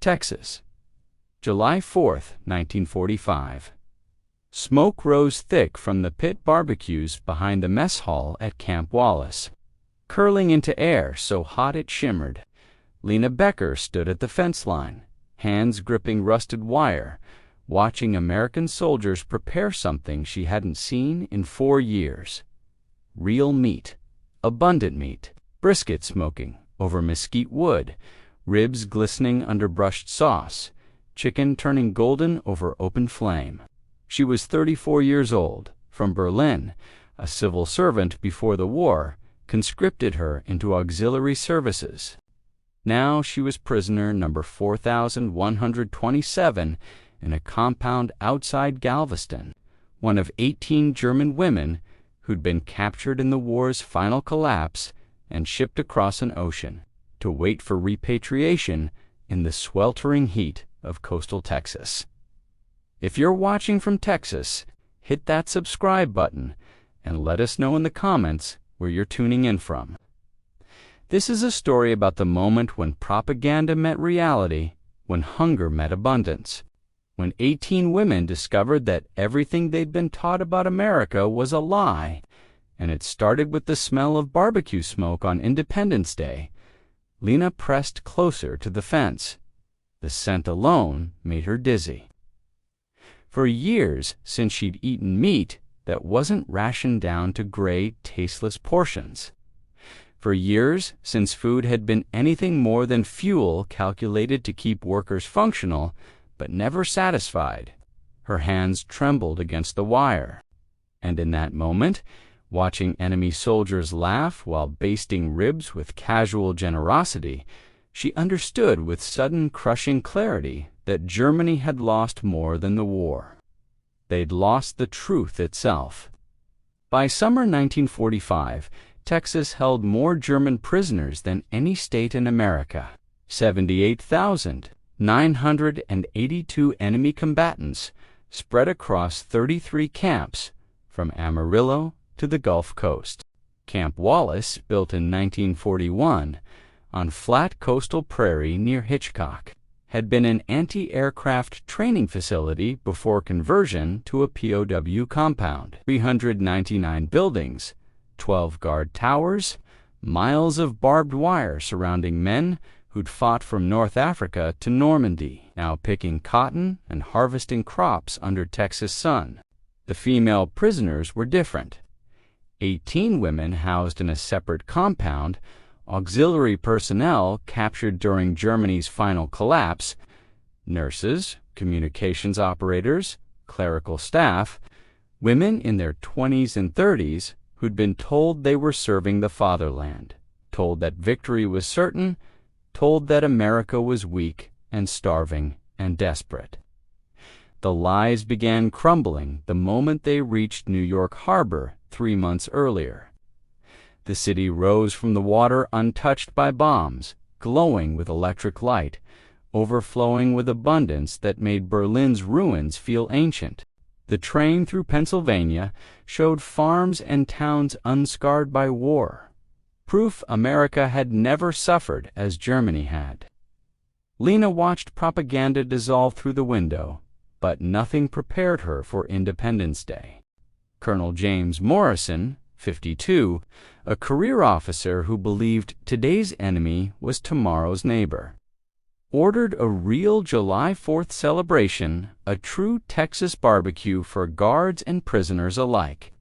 Texas, July 4, 1945. Smoke rose thick from the pit barbecues behind the mess hall at Camp Wallace, curling into air so hot it shimmered. Lena Becker stood at the fence line, hands gripping rusted wire, watching American soldiers prepare something she hadn't seen in 4 years. Real meat, abundant meat, brisket smoking over mesquite wood, ribs glistening under brushed sauce, chicken turning golden over open flame. She was 34 years old, from Berlin. A civil servant before the war conscripted her into auxiliary services. Now she was prisoner number 4127 in a compound outside Galveston, one of 18 German women who'd been captured in the war's final collapse and shipped across an ocean to wait for repatriation in the sweltering heat of coastal Texas. If you're watching from Texas, hit that subscribe button and let us know in the comments where you're tuning in from. This is a story about the moment when propaganda met reality, when hunger met abundance, when 18 women discovered that everything they'd been taught about America was a lie, and it started with the smell of barbecue smoke on Independence Day. Lena pressed closer to the fence. The scent alone made her dizzy. For years since she'd eaten meat that wasn't rationed down to gray, tasteless portions. For years since food had been anything more than fuel calculated to keep workers functional, but never satisfied, her hands trembled against the wire. And in that moment, watching enemy soldiers laugh while basting ribs with casual generosity, she understood with sudden crushing clarity that Germany had lost more than the war. They'd lost the truth itself. By summer 1945, Texas held more German prisoners than any state in America. 78,982 enemy combatants spread across 33 camps, from Amarillo to the Gulf Coast. Camp Wallace, built in 1941, on flat coastal prairie near Hitchcock, had been an anti-aircraft training facility before conversion to a POW compound. 399 buildings, 12 guard towers, miles of barbed wire surrounding men who'd fought from North Africa to Normandy, now picking cotton and harvesting crops under Texas sun. The female prisoners were different. 18 women housed in a separate compound, auxiliary personnel captured during Germany's final collapse, nurses, communications operators, clerical staff, women in their 20s and 30s who'd been told they were serving the fatherland, told that victory was certain, told that America was weak and starving and desperate. The lies began crumbling the moment they reached New York Harbor 3 months earlier. The city rose from the water untouched by bombs, glowing with electric light, overflowing with abundance that made Berlin's ruins feel ancient. The train through Pennsylvania showed farms and towns unscarred by war, proof America had never suffered as Germany had. Lena watched propaganda dissolve through the window, but nothing prepared her for Independence Day. Colonel James Morrison, 52, a career officer who believed today's enemy was tomorrow's neighbor, ordered a real July 4th celebration, a true Texas barbecue for guards and prisoners alike.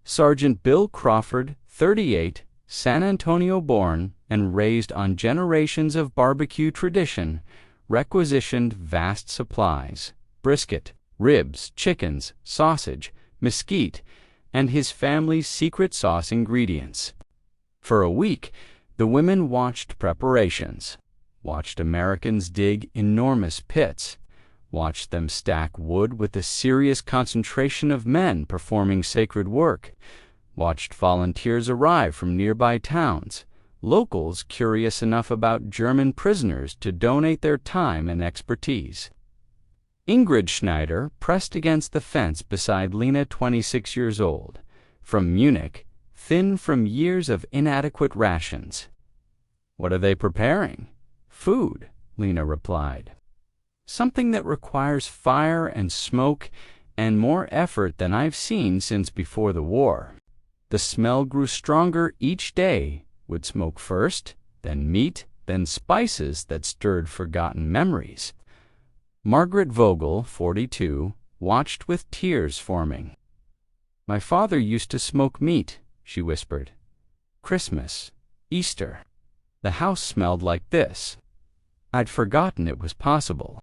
Sergeant Bill Crawford, 38, San Antonio born and raised on generations of barbecue tradition, requisitioned vast supplies: brisket, ribs, chickens, sausage, mesquite, and his family's secret sauce ingredients. For a week, the women watched preparations, watched Americans dig enormous pits, watched them stack wood with a serious concentration of men performing sacred work, watched volunteers arrive from nearby towns, locals curious enough about German prisoners to donate their time and expertise. Ingrid Schneider pressed against the fence beside Lena, 26 years old, from Munich, thin from years of inadequate rations. "What are they preparing?" "Food," Lena replied. something that requires fire and smoke and more effort than I've seen since before the war. The smell grew stronger each day, with smoke first, then meat, then spices that stirred forgotten memories. Margaret Vogel, 42, watched with tears forming. "My father used to smoke meat," she whispered. "Christmas, Easter. The house smelled like this." I'd forgotten it was possible.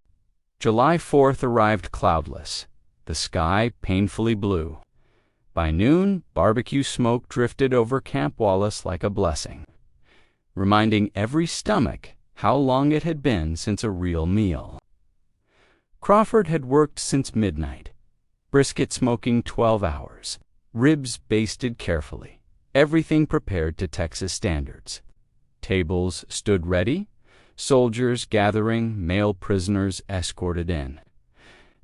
July 4th arrived cloudless, the sky painfully blue. By noon, barbecue smoke drifted over Camp Wallace like a blessing, reminding every stomach how long it had been since a real meal. Crawford had worked since midnight, brisket smoking 12 hours, ribs basted carefully, everything prepared to Texas standards. Tables stood ready, soldiers gathering, male prisoners escorted in.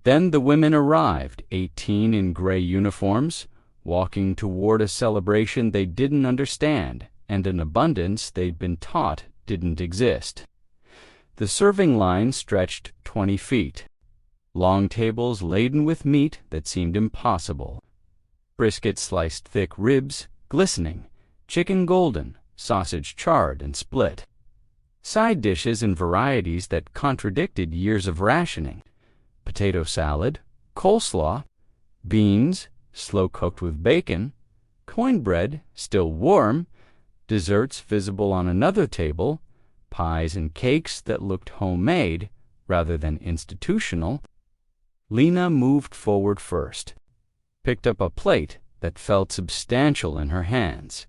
Then the women arrived, 18 in gray uniforms, walking toward a celebration they didn't understand and an abundance they'd been taught didn't exist. The serving line stretched 20 feet. Long tables laden with meat that seemed impossible. Brisket sliced thick, ribs glistening, chicken golden, sausage charred and split. Side dishes in varieties that contradicted years of rationing. Potato salad, coleslaw, beans, slow-cooked with bacon, cornbread, still warm, desserts visible on another table, pies and cakes that looked homemade rather than institutional. Lena moved forward first, picked up a plate that felt substantial in her hands,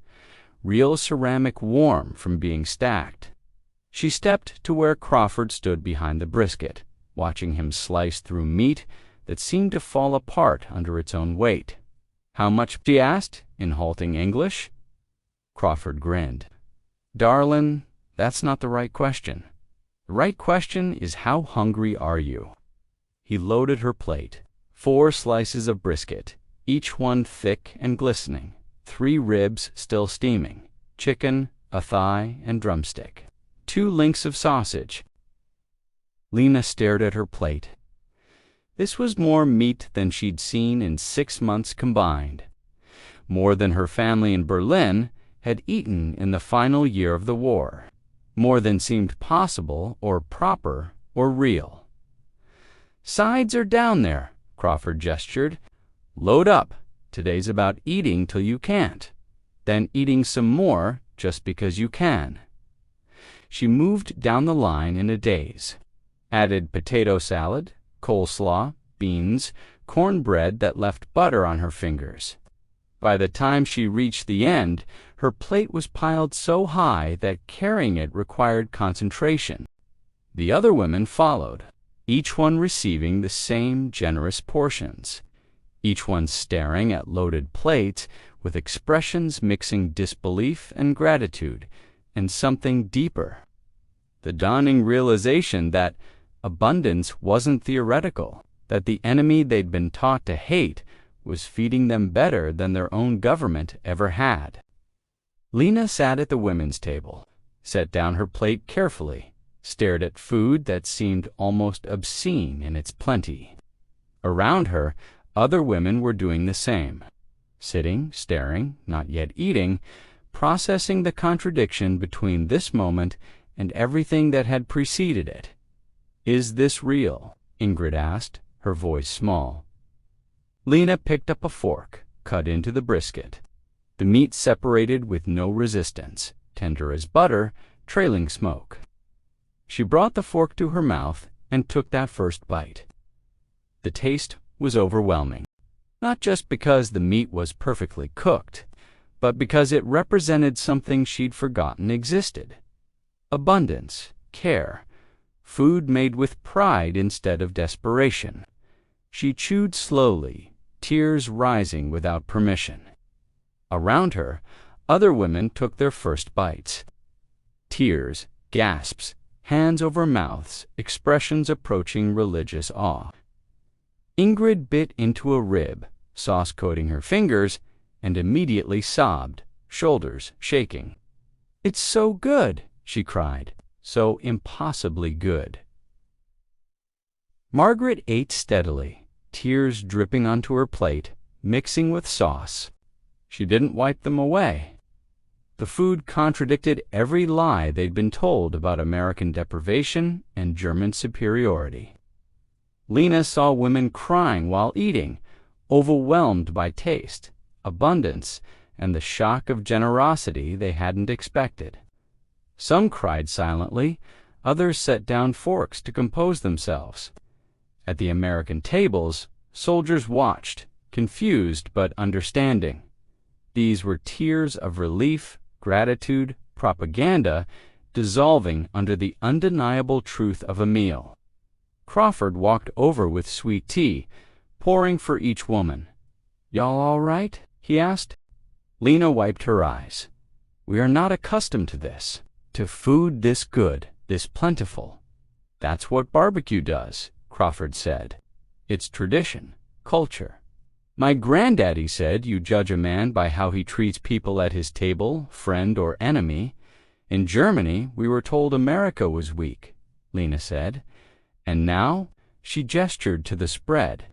real ceramic warm from being stacked. She stepped to where Crawford stood behind the brisket, watching him slice through meat that seemed to fall apart under its own weight. "How much?" she asked, in halting English. Crawford grinned. "Darlin', that's not the right question. The right question is how hungry are you?" He loaded her plate. 4 slices of brisket, each one thick and glistening, 3 ribs still steaming, chicken, a thigh, and drumstick, 2 links of sausage. Lena stared at her plate. This was more meat than she'd seen in 6 months combined, more than her family in Berlin had eaten in the final year of the war, more than seemed possible or proper or real. "Sides are down there," Crawford gestured. "Load up. Today's about eating till you can't, then eating some more just because you can." She moved down the line in a daze, added potato salad, coleslaw, beans, cornbread that left butter on her fingers. By the time she reached the end, her plate was piled so high that carrying it required concentration. The other women followed, each one receiving the same generous portions, each one staring at loaded plates with expressions mixing disbelief and gratitude and something deeper. The dawning realization that abundance wasn't theoretical, that the enemy they'd been taught to hate was feeding them better than their own government ever had. Lena sat at the women's table, set down her plate carefully, stared at food that seemed almost obscene in its plenty. Around her, other women were doing the same, sitting, staring, not yet eating, processing the contradiction between this moment and everything that had preceded it. "Is this real?" Ingrid asked, her voice small. Lena picked up a fork, cut into the brisket. The meat separated with no resistance, tender as butter, trailing smoke. She brought the fork to her mouth and took that first bite. The taste was overwhelming, not just because the meat was perfectly cooked, but because it represented something she'd forgotten existed. Abundance, care, food made with pride instead of desperation. She chewed slowly, tears rising without permission. Around her, other women took their first bites. Tears, gasps, hands over mouths, expressions approaching religious awe. Ingrid bit into a rib, sauce coating her fingers, and immediately sobbed, shoulders shaking. "It's so good," she cried, "so impossibly good." Margaret ate steadily, tears dripping onto her plate, mixing with sauce. She didn't wipe them away. The food contradicted every lie they'd been told about American deprivation and German superiority. Lena saw women crying while eating, overwhelmed by taste, abundance, and the shock of generosity they hadn't expected. Some cried silently, others set down forks to compose themselves. At the American tables, soldiers watched, confused but understanding. These were tears of relief, gratitude, propaganda, dissolving under the undeniable truth of a meal. Crawford walked over with sweet tea, pouring for each woman. "Y'all all right?" he asked. Lena wiped her eyes. "We are not accustomed to this, to food this good, this plentiful." "That's what barbecue does," Crawford said. "It's tradition, culture. My granddaddy said you judge a man by how he treats people at his table, friend or enemy. In Germany, we were told America was weak," Lena said. "And now," she gestured to the spread,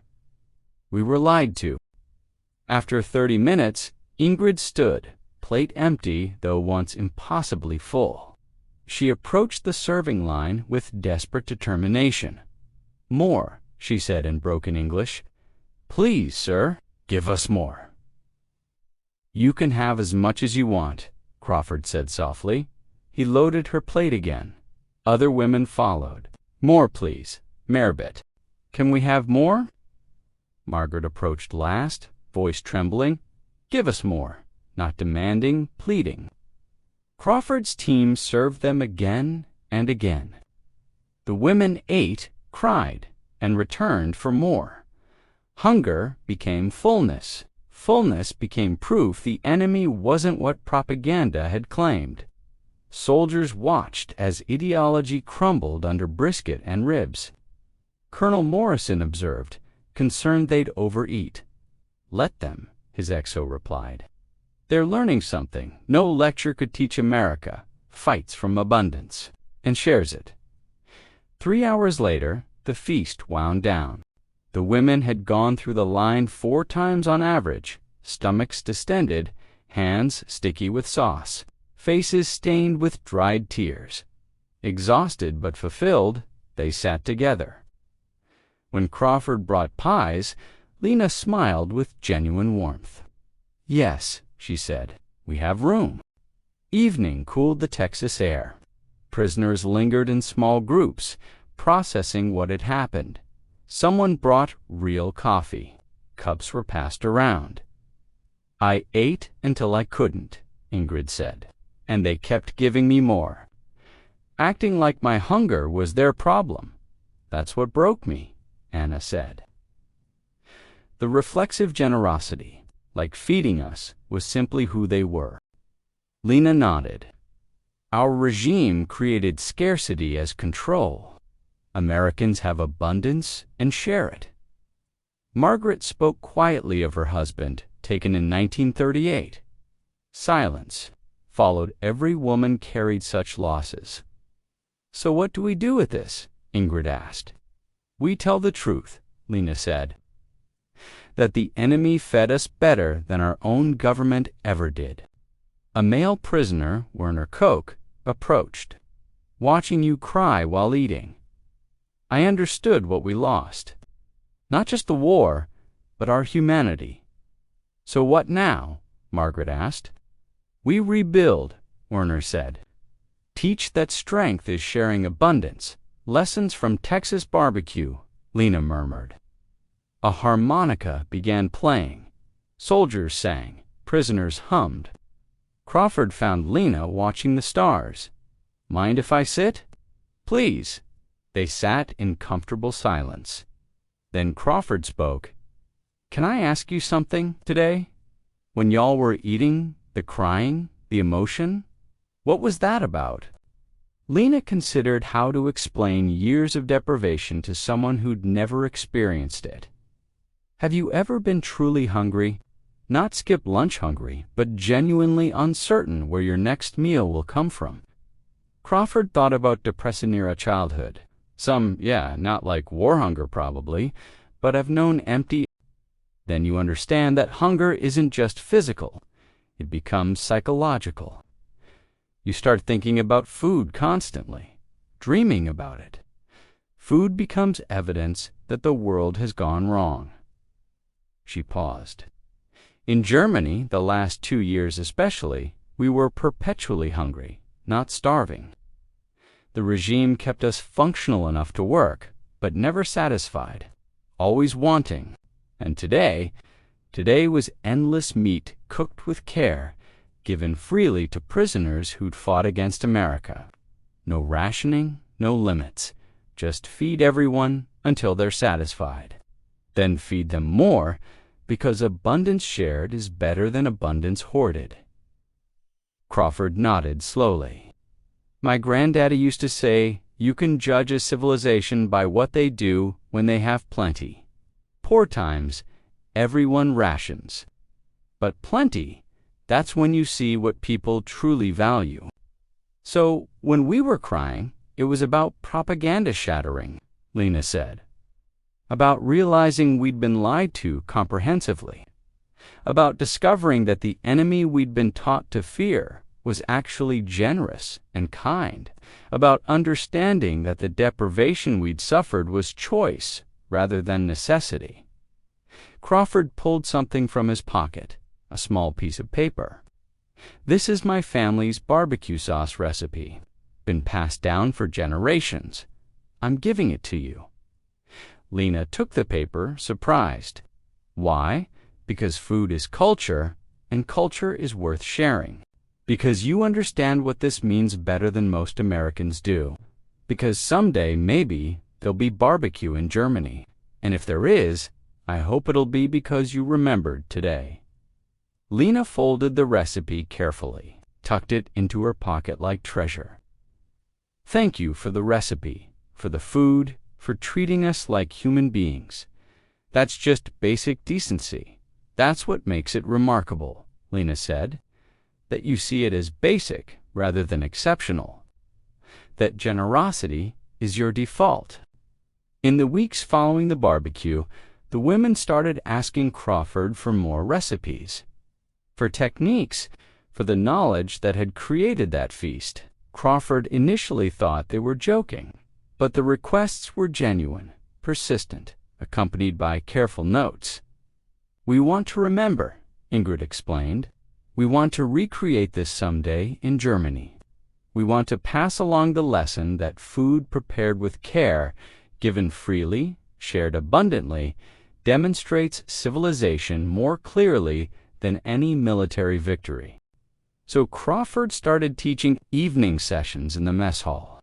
"we were lied to." After 30 minutes, Ingrid stood, plate empty though once impossibly full. She approached the serving line with desperate determination. "More," she said in broken English. "Please, sir, give us more." "You can have as much as you want," Crawford said softly. He loaded her plate again. Other women followed. "More, please, Merbit. Can we have more?" Margaret approached last, voice trembling. "Give us more," not demanding, pleading. Crawford's team served them again and again. The women ate, cried, and returned for more. Hunger became fullness. Fullness became proof the enemy wasn't what propaganda had claimed. Soldiers watched as ideology crumbled under brisket and ribs. Colonel Morrison observed, concerned they'd overeat. "Let them," his XO replied. "They're learning something no lecture could teach America, fights from abundance, and shares it." 3 hours later, the feast wound down. The women had gone through the line 4 times on average, stomachs distended, hands sticky with sauce, faces stained with dried tears. Exhausted but fulfilled, they sat together. When Crawford brought pies, Lena smiled with genuine warmth. "Yes," she said, "we have room." Evening cooled the Texas air. Prisoners lingered in small groups, processing what had happened. Someone brought real coffee. Cups were passed around. "I ate until I couldn't," Ingrid said, "and they kept giving me more. Acting like my hunger was their problem. That's what broke me," Anna said. The reflexive generosity, like feeding us, was simply who they were. Lena nodded. "Our regime created scarcity as control. Americans have abundance and share it." Margaret spoke quietly of her husband, taken in 1938. Silence followed. Every woman carried such losses. "So what do we do with this?" Ingrid asked. "We tell the truth," Lena said. "That the enemy fed us better than our own government ever did." A male prisoner, Werner Koch, approached. "Watching you cry while eating, I understood what we lost. Not just the war, but our humanity." "So what now?" Margaret asked. "We rebuild," Werner said. "Teach that strength is sharing abundance. Lessons from Texas barbecue," Lena murmured. A harmonica began playing. Soldiers sang. Prisoners hummed. Crawford found Lena watching the stars. "Mind if I sit?" "Please." They sat in comfortable silence. Then Crawford spoke. "Can I ask you something today? When y'all were eating, the crying, the emotion, what was that about?" Lena considered how to explain years of deprivation to someone who'd never experienced it. "Have you ever been truly hungry? Not skip lunch hungry, but genuinely uncertain where your next meal will come from?" Crawford thought about depression-era childhood. Some, yeah, not like war hunger probably, but have known empty. Then you understand that hunger isn't just physical, it becomes psychological. You start thinking about food constantly, dreaming about it. Food becomes evidence that the world has gone wrong. She paused. In Germany, the last 2 years especially, we were perpetually hungry, not starving. The regime kept us functional enough to work, but never satisfied, always wanting. And today was endless meat cooked with care, given freely to prisoners who'd fought against America. No rationing, no limits. Just feed everyone until they're satisfied. Then feed them more, because abundance shared is better than abundance hoarded. Crawford nodded slowly. My granddaddy used to say, you can judge a civilization by what they do when they have plenty. Poor times, everyone rations. But plenty, that's when you see what people truly value. So, when we were crying, it was about propaganda shattering, Lena said. About realizing we'd been lied to comprehensively. About discovering that the enemy we'd been taught to fear was actually generous and kind. About understanding that the deprivation we'd suffered was choice rather than necessity. Crawford pulled something from his pocket, a small piece of paper. This is my family's barbecue sauce recipe. Been passed down for generations. I'm giving it to you. Lena took the paper, surprised. Why? Because food is culture, and culture is worth sharing. Because you understand what this means better than most Americans do. Because someday, maybe, there'll be barbecue in Germany. And if there is, I hope it'll be because you remembered today. Lena folded the recipe carefully, tucked it into her pocket like treasure. Thank you for the recipe, for the food, for treating us like human beings. That's just basic decency. That's what makes it remarkable, Lena said. That you see it as basic rather than exceptional. That generosity is your default. In the weeks following the barbecue, the women started asking Crawford for more recipes. For techniques, for the knowledge that had created that feast. Crawford initially thought they were joking, but the requests were genuine, persistent, accompanied by careful notes. We want to remember, Ingrid explained. We want to recreate this someday in Germany. We want to pass along the lesson that food prepared with care, given freely, shared abundantly, demonstrates civilization more clearly than any military victory. So Crawford started teaching evening sessions in the mess hall.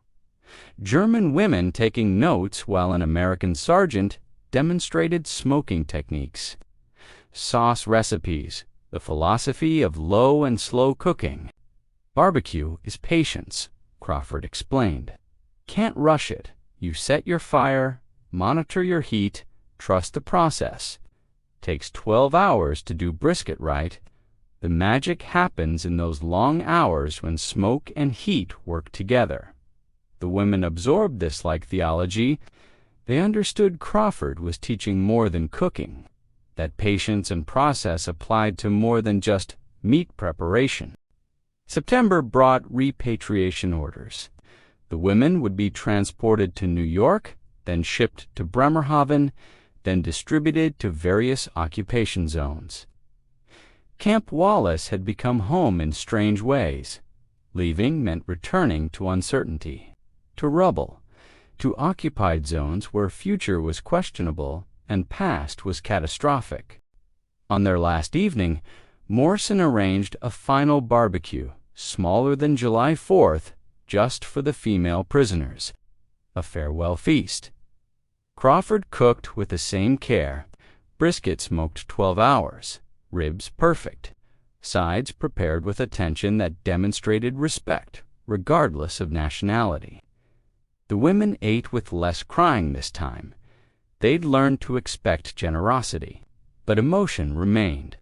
German women taking notes while an American sergeant demonstrated smoking techniques. Sauce recipes, the philosophy of low and slow cooking. Barbecue is patience, Crawford explained. Can't rush it. You set your fire, monitor your heat, trust the process. Takes 12 hours to do brisket right. The magic happens in those long hours when smoke and heat work together. The women absorbed this like theology. They understood Crawford was teaching more than cooking, that patience and process applied to more than just meat preparation. September brought repatriation orders. The women would be transported to New York, then shipped to Bremerhaven, then distributed to various occupation zones. Camp Wallace had become home in strange ways. Leaving meant returning to uncertainty, to rubble, to occupied zones where future was questionable and past was catastrophic. On their last evening, Morrison arranged a final barbecue, smaller than July 4th, just for the female prisoners. A farewell feast. Crawford cooked with the same care. Brisket smoked 12 hours. Ribs perfect. Sides prepared with attention that demonstrated respect, regardless of nationality. The women ate with less crying this time. They'd learned to expect generosity, but emotion remained.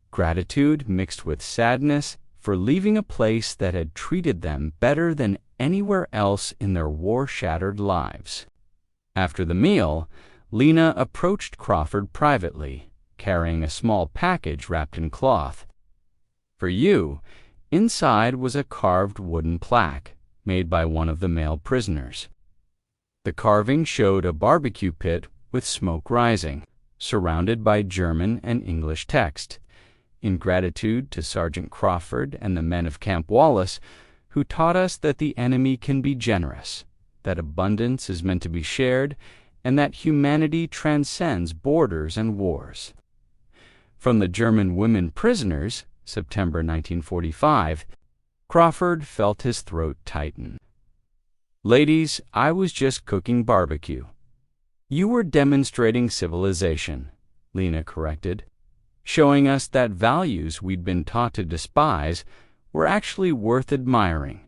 Gratitude mixed with sadness for leaving a place that had treated them better than anywhere else in their war-shattered lives. After the meal, Lena approached Crawford privately, carrying a small package wrapped in cloth. For you, inside was a carved wooden plaque made by one of the male prisoners. The carving showed a barbecue pit with smoke rising, surrounded by German and English text, in gratitude to Sergeant Crawford and the men of Camp Wallace, who taught us that the enemy can be generous, that abundance is meant to be shared, and that humanity transcends borders and wars. From the German women prisoners, September 1945, Crawford felt his throat tighten. "Ladies, I was just cooking barbecue." "You were demonstrating civilization," Lena corrected, showing us that values we'd been taught to despise were actually worth admiring.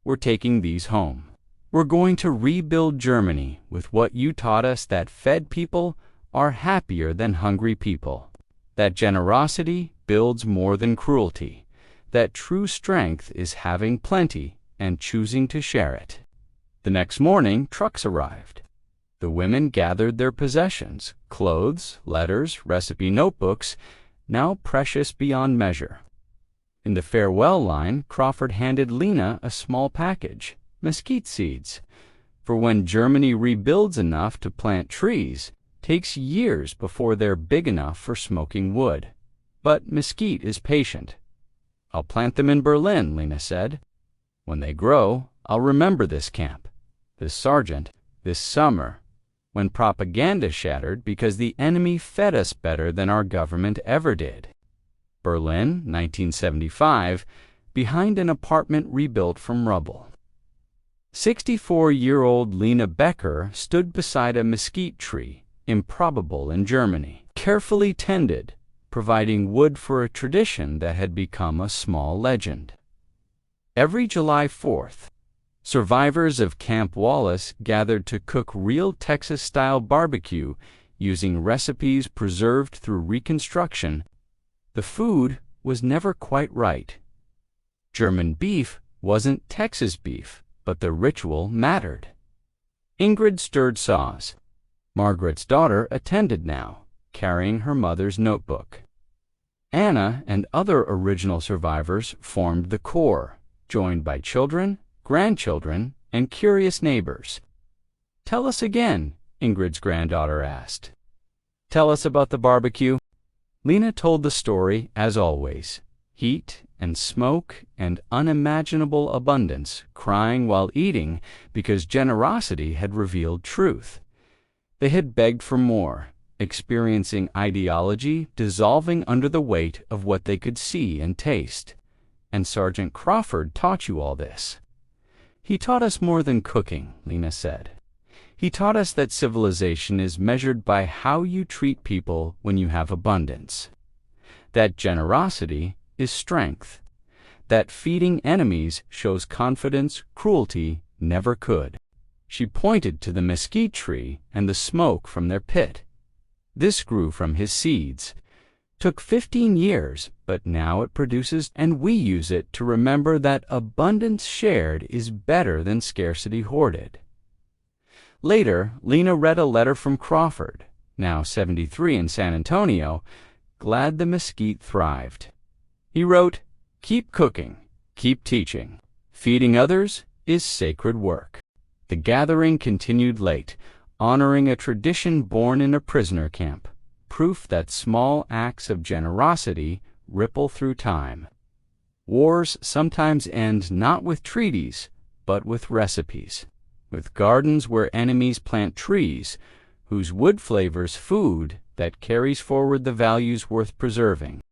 "We're taking these home. We're going to rebuild Germany with what you taught us, that fed people are happier than hungry people, that generosity builds more than cruelty, that true strength is having plenty and choosing to share it." The next morning, trucks arrived. The women gathered their possessions, clothes, letters, recipe notebooks, now precious beyond measure. In the farewell line, Crawford handed Lena a small package, mesquite seeds, for when Germany rebuilds enough to plant trees, takes years before they're big enough for smoking wood. But mesquite is patient. "I'll plant them in Berlin," Lena said. "When they grow, I'll remember this camp, this sergeant, this summer, when propaganda shattered because the enemy fed us better than our government ever did." Berlin, 1975, behind an apartment rebuilt from rubble. 64-year-old Lena Becker stood beside a mesquite tree, improbable in Germany, carefully tended, providing wood for a tradition that had become a small legend. Every July 4th, survivors of Camp Wallace gathered to cook real Texas-style barbecue using recipes preserved through Reconstruction. The food was never quite right. German beef wasn't Texas beef, but the ritual mattered. Ingrid stirred saws. Margaret's daughter attended now, carrying her mother's notebook. Anna and other original survivors formed the core, joined by children, grandchildren, and curious neighbors. "Tell us again," Ingrid's granddaughter asked. "Tell us about the barbecue." Lena told the story as always, heat and smoke and unimaginable abundance, crying while eating because generosity had revealed truth. They had begged for more, experiencing ideology dissolving under the weight of what they could see and taste. And Sergeant Crawford taught you all this. "He taught us more than cooking," Lena said. "He taught us that civilization is measured by how you treat people when you have abundance. That generosity is strength. That feeding enemies shows confidence cruelty never could." She pointed to the mesquite tree and the smoke from their pit. "This grew from his seeds. Took 15 years, but now it produces, and we use it to remember that abundance shared is better than scarcity hoarded." Later, Lena read a letter from Crawford, now 73 in San Antonio, glad the mesquite thrived. He wrote, "Keep cooking, keep teaching. Feeding others is sacred work." The gathering continued late, honoring a tradition born in a prisoner camp, proof that small acts of generosity ripple through time. Wars sometimes end not with treaties, but with recipes, with gardens where enemies plant trees, whose wood flavors food that carries forward the values worth preserving.